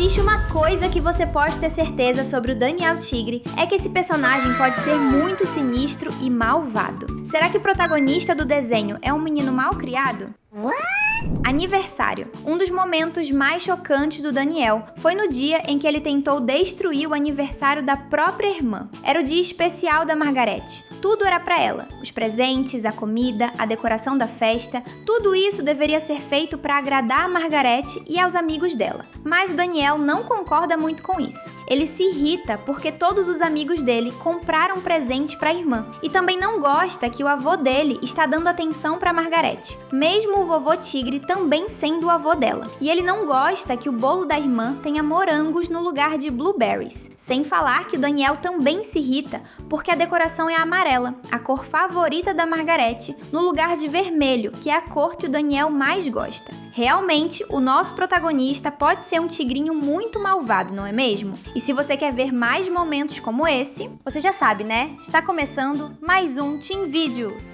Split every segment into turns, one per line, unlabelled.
existe uma coisa que você pode ter certeza sobre o Daniel Tigre, é que esse personagem pode ser muito sinistro e malvado. Será que o protagonista do desenho é um menino mal criado? Aniversário. Um dos momentos mais chocantes do Daniel foi no dia em que ele tentou destruir o aniversário da própria irmã. Era o dia especial da Margarete. Tudo era para ela. Os presentes, a comida, a decoração da festa, tudo isso deveria ser feito para agradar a Margarete e aos amigos dela. Mas o Daniel não concorda muito com isso. Ele se irrita porque todos os amigos dele compraram presente para a irmã e também não gosta que o avô dele está dando atenção para Margarete, mesmo o vovô Tigre também sendo o avô dela. E ele não gosta que o bolo da irmã tenha morangos no lugar de blueberries. Sem falar que o Daniel também se irrita porque a decoração é amarela, a cor favorita da Margarete, no lugar de vermelho, que é a cor que o Daniel mais gosta. Realmente, o nosso protagonista pode ser um tigrinho muito malvado, não é mesmo? E se você quer ver mais momentos como esse, você já sabe, né? Está começando mais um Team Videos.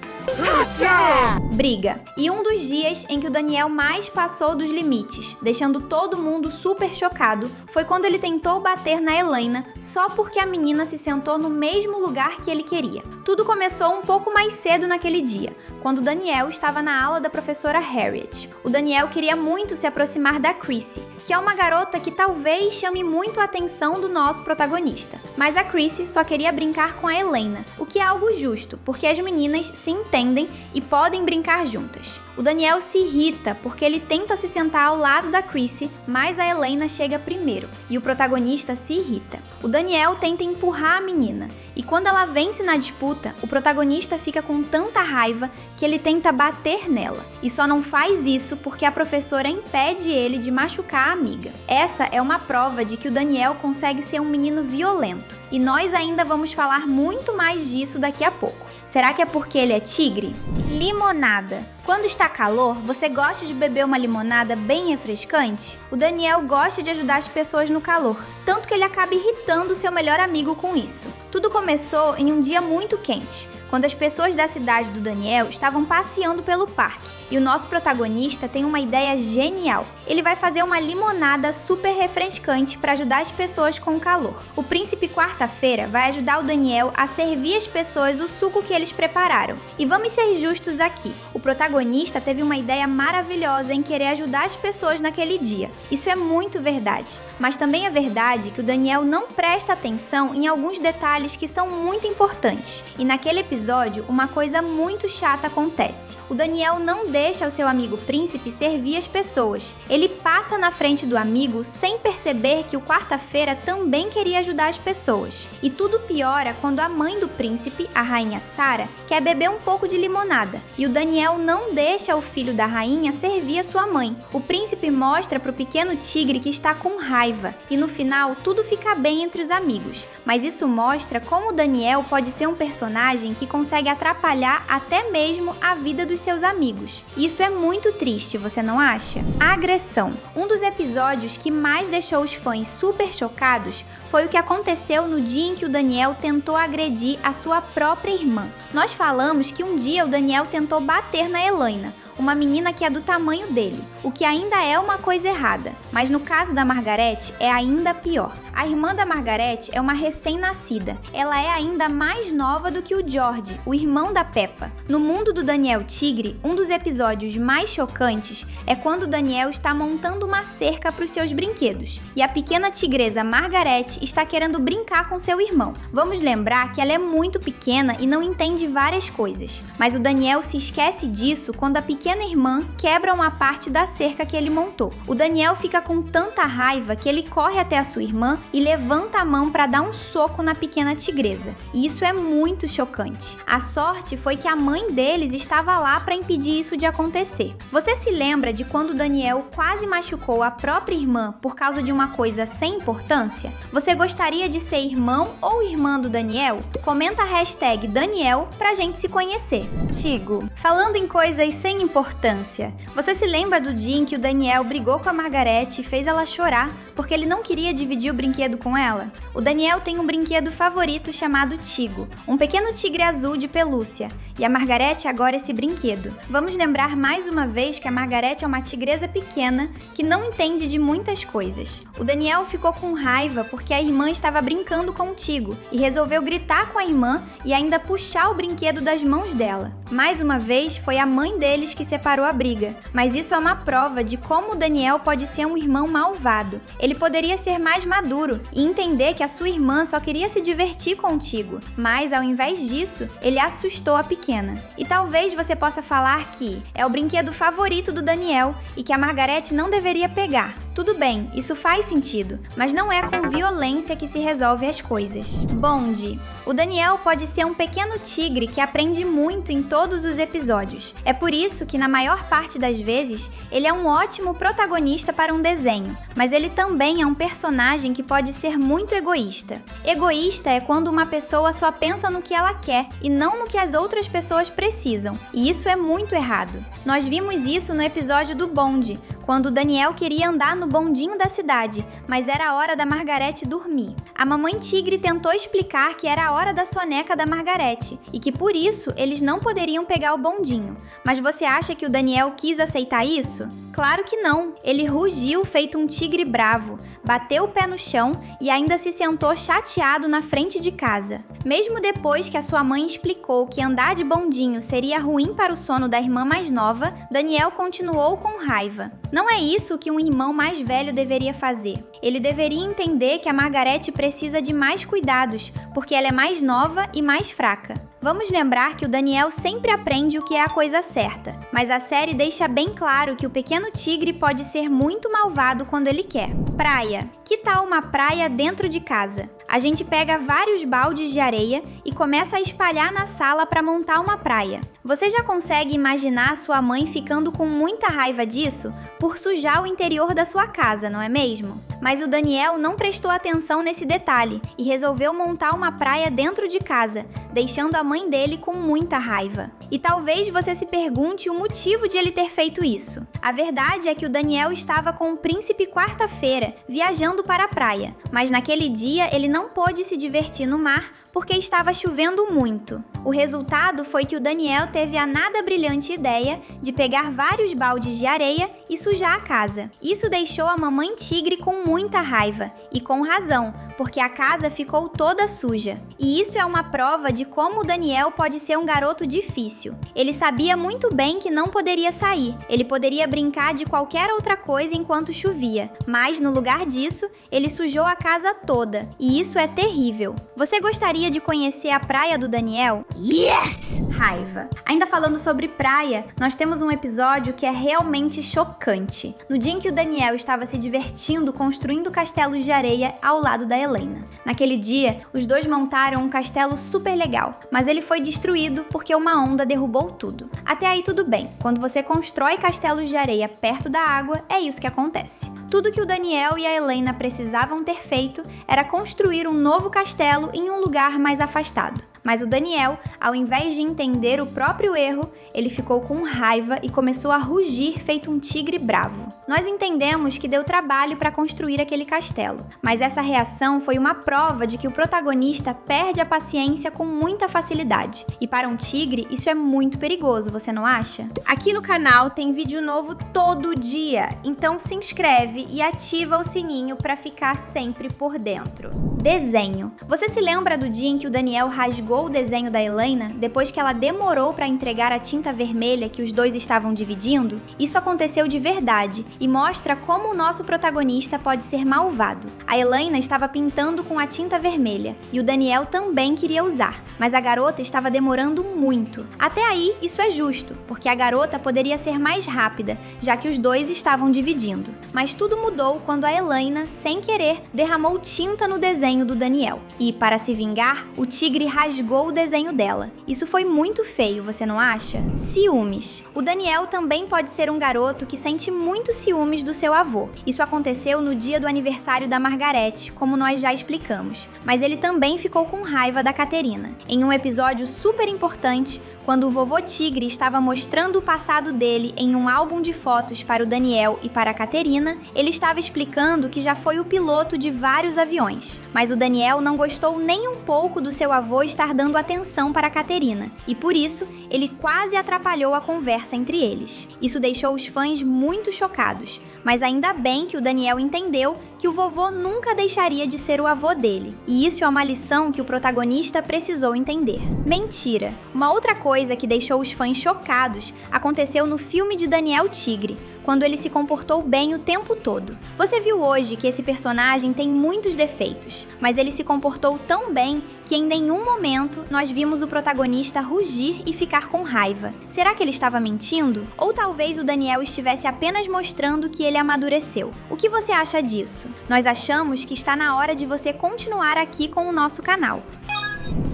Briga. E um dos dias em que o Daniel mais passou dos limites, deixando todo mundo super chocado, foi quando ele tentou bater na Helena só porque a menina se sentou no mesmo lugar que ele queria. Tudo começou um pouco mais cedo naquele dia, quando o Daniel estava na aula da professora Harriet. O Daniel queria muito se aproximar da Chrissy, que é uma garota que talvez chame muito a atenção do nosso protagonista. Mas a Chrissy só queria brincar com a Helena, o que é algo justo, porque as meninas se entendem e podem brincar juntas. O Daniel se irrita porque ele tenta se sentar ao lado da Chrissy, mas a Helena chega primeiro e o protagonista se irrita. O Daniel tenta empurrar a menina e quando ela vence na disputa, o protagonista fica com tanta raiva que ele tenta bater nela. E só não faz isso porque a professora impede ele de machucar a amiga. Essa é uma prova de que o Daniel consegue ser um menino violento. E nós ainda vamos falar muito mais disso daqui a pouco. Será que é porque ele é tigre? Limonada. Quando está calor, você gosta de beber uma limonada bem refrescante? O Daniel gosta de ajudar as pessoas no calor, tanto que ele acaba irritando seu melhor amigo com isso. Tudo começou em um dia muito quente, quando as pessoas da cidade do Daniel estavam passeando pelo parque. E o nosso protagonista tem uma ideia genial. Ele vai fazer uma limonada super refrescante para ajudar as pessoas com o calor. O príncipe Quarta-feira vai ajudar o Daniel a servir às pessoas o suco que eles prepararam. E vamos ser justos aqui. O protagonista teve uma ideia maravilhosa em querer ajudar as pessoas naquele dia. Isso é muito verdade. Mas também é verdade que o Daniel não presta atenção em alguns detalhes que são muito importantes. E naquele episódio, uma coisa muito chata acontece. O Daniel não deixa o seu amigo príncipe servir as pessoas. Ele passa na frente do amigo sem perceber que o Quarta-feira também queria ajudar as pessoas. E tudo piora quando a mãe do príncipe, a rainha Sarah, quer beber um pouco de limonada. E o Daniel não deixa o filho da rainha servir a sua mãe. O príncipe mostra para o pequeno tigre que está com raiva. E no final, tudo fica bem entre os amigos. Mas isso mostra como o Daniel pode ser um personagem que consegue atrapalhar até mesmo a vida dos seus amigos. Isso é muito triste, você não acha? A agressão. Um dos episódios que mais deixou os fãs super chocados foi o que aconteceu no dia em que o Daniel tentou agredir a sua própria irmã. Nós falamos que um dia o Daniel tentou bater na Helena, uma menina que é do tamanho dele, o que ainda é uma coisa errada. Mas no caso da Margarete é ainda pior. A irmã da Margarete é uma recém-nascida. Ela é ainda mais nova do que o George, o irmão da Peppa. No mundo do Daniel Tigre, um dos episódios mais chocantes é quando o Daniel está montando uma cerca para os seus brinquedos. E a pequena tigresa Margarete está querendo brincar com seu irmão. Vamos lembrar que ela é muito pequena e não entende várias coisas. Mas o Daniel se esquece disso quando a pequena irmã quebra uma parte da cerca que ele montou. O Daniel fica com tanta raiva que ele corre até a sua irmã e levanta a mão para dar um soco na pequena tigresa. E isso é muito chocante. A sorte foi que a mãe deles estava lá para impedir isso de acontecer. Você se lembra de quando o Daniel quase machucou a própria irmã por causa de uma coisa sem importância? Você gostaria de ser irmão ou irmã do Daniel? Comenta a hashtag Daniel pra gente se conhecer. Tigo, falando em coisas sem importância, você se lembra do dia em que o Daniel brigou com a Margarete e fez ela chorar Porque ele não queria dividir o brinquedo com ela? O Daniel tem um brinquedo favorito chamado Tigo, um pequeno tigre azul de pelúcia, e a Margarete agora esse brinquedo. Vamos lembrar mais uma vez que a Margarete é uma tigresa pequena que não entende de muitas coisas. O Daniel ficou com raiva porque a irmã estava brincando com o Tigo e resolveu gritar com a irmã e ainda puxar o brinquedo das mãos dela. Mais uma vez, foi a mãe deles que separou a briga, mas isso é uma prova de como o Daniel pode ser um irmão malvado. Ele poderia ser mais maduro e entender que a sua irmã só queria se divertir com o Tigo, mas ao invés disso, ele assustou a pequena. E talvez você possa falar que é o brinquedo favorito do Daniel e que a Margarete não deveria pegar. Tudo bem, isso faz sentido, mas não é com violência que se resolve as coisas. Bonde. O Daniel pode ser um pequeno tigre que aprende muito em todos os episódios. É por isso que, na maior parte das vezes, ele é um ótimo protagonista para um desenho, mas ele também é um personagem que pode ser muito egoísta. Egoísta é quando uma pessoa só pensa no que ela quer e não no que as outras pessoas precisam, e isso é muito errado. Nós vimos isso no episódio do bonde, quando o Daniel queria andar no bondinho da cidade, mas era a hora da Margarete dormir. A mamãe tigre tentou explicar que era a hora da soneca da Margarete e que por isso eles não poderiam pegar o bondinho. Mas você acha que o Daniel quis aceitar isso? Claro que não. Ele rugiu feito um tigre bravo, bateu o pé no chão e ainda se sentou chateado na frente de casa. Mesmo depois que a sua mãe explicou que andar de bondinho seria ruim para o sono da irmã mais nova, Daniel continuou com raiva. Não é isso que um irmão mais velho deveria fazer. Ele deveria entender que a Margarete precisa de mais cuidados, porque ela é mais nova e mais fraca. Vamos lembrar que o Daniel sempre aprende o que é a coisa certa, mas a série deixa bem claro que o pequeno tigre pode ser muito malvado quando ele quer. Praia. Que tal uma praia dentro de casa? A gente pega vários baldes de areia e começa a espalhar na sala para montar uma praia. Você já consegue imaginar sua mãe ficando com muita raiva disso por sujar o interior da sua casa, não é mesmo? Mas o Daniel não prestou atenção nesse detalhe e resolveu montar uma praia dentro de casa, deixando a mãe dele com muita raiva. E talvez você se pergunte o motivo de ele ter feito isso. A verdade é que o Daniel estava com o príncipe quarta-feira, viajando para a praia, mas naquele dia ele não pôde se divertir no mar porque estava chovendo muito. O resultado foi que o Daniel teve a nada brilhante ideia de pegar vários baldes de areia e sujar a casa. Isso deixou a mamãe tigre com muita raiva, e com razão, porque a casa ficou toda suja. E isso é uma prova de como o Daniel pode ser um garoto difícil. Ele sabia muito bem que não poderia sair, ele poderia brincar de qualquer outra coisa enquanto chovia, mas no lugar disso, ele sujou a casa toda, e isso é terrível. Você gostaria de conhecer a praia do Daniel?
Yes!
Raiva. Ainda falando sobre praia, nós temos um episódio que é realmente chocante. No dia em que o Daniel estava se divertindo construindo castelos de areia ao lado da Helena. Naquele dia, os dois montaram um castelo super legal, mas ele foi destruído porque uma onda derrubou tudo. Até aí tudo bem, quando você constrói castelos de areia perto da água, é isso que acontece. Tudo que o Daniel e a Helena precisavam ter feito era construir um novo castelo em um lugar mais afastado. Mas o Daniel, ao invés de entender o próprio erro, ele ficou com raiva e começou a rugir feito um tigre bravo. Nós entendemos que deu trabalho para construir aquele castelo, mas essa reação foi uma prova de que o protagonista perde a paciência com muita facilidade. E para um tigre, isso é muito perigoso, você não acha? Aqui no canal tem vídeo novo todo dia, então se inscreve e ativa o sininho para ficar sempre por dentro. Desenho. Você se lembra do dia em que o Daniel rasgou o desenho da Helena depois que ela demorou para entregar a tinta vermelha que os dois estavam dividindo? Isso aconteceu de verdade e mostra como o nosso protagonista pode ser malvado. A Helena estava pintando com a tinta vermelha e o Daniel também queria usar, mas a garota estava demorando muito. Até aí, isso é justo, porque a garota poderia ser mais rápida, já que os dois estavam dividindo. Mas tudo mudou quando a Helena, sem querer, derramou tinta no desenho do Daniel. E, para se vingar, o tigre rasgou o desenho dela. Isso foi muito feio, você não acha? Ciúmes. O Daniel também pode ser um garoto que sente muito ciúmes do seu avô. Isso aconteceu no dia do aniversário da Margarete, como nós já explicamos. Mas ele também ficou com raiva da Caterina. Em um episódio super importante, Quando o vovô tigre estava mostrando o passado dele em um álbum de fotos para o Daniel e para a Caterina, ele estava explicando que já foi o piloto de vários aviões. Mas o Daniel não gostou nem um pouco do seu avô estar dando atenção para a Caterina, e por isso, ele quase atrapalhou a conversa entre eles. Isso deixou os fãs muito chocados, mas ainda bem que o Daniel entendeu que o vovô nunca deixaria de ser o avô dele. E isso é uma lição que o protagonista precisou entender. Mentira! Uma outra coisa que deixou os fãs chocados aconteceu no filme de Daniel Tigre, quando ele se comportou bem o tempo todo. Você viu hoje que esse personagem tem muitos defeitos, mas ele se comportou tão bem que em nenhum momento nós vimos o protagonista rugir e ficar com raiva. Será que ele estava mentindo? Ou talvez o Daniel estivesse apenas mostrando que ele amadureceu? O que você acha disso? Nós achamos que está na hora de você continuar aqui com o nosso canal.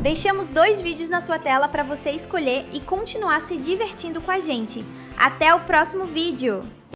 Deixamos 2 vídeos na sua tela para você escolher e continuar se divertindo com a gente. Até o próximo vídeo!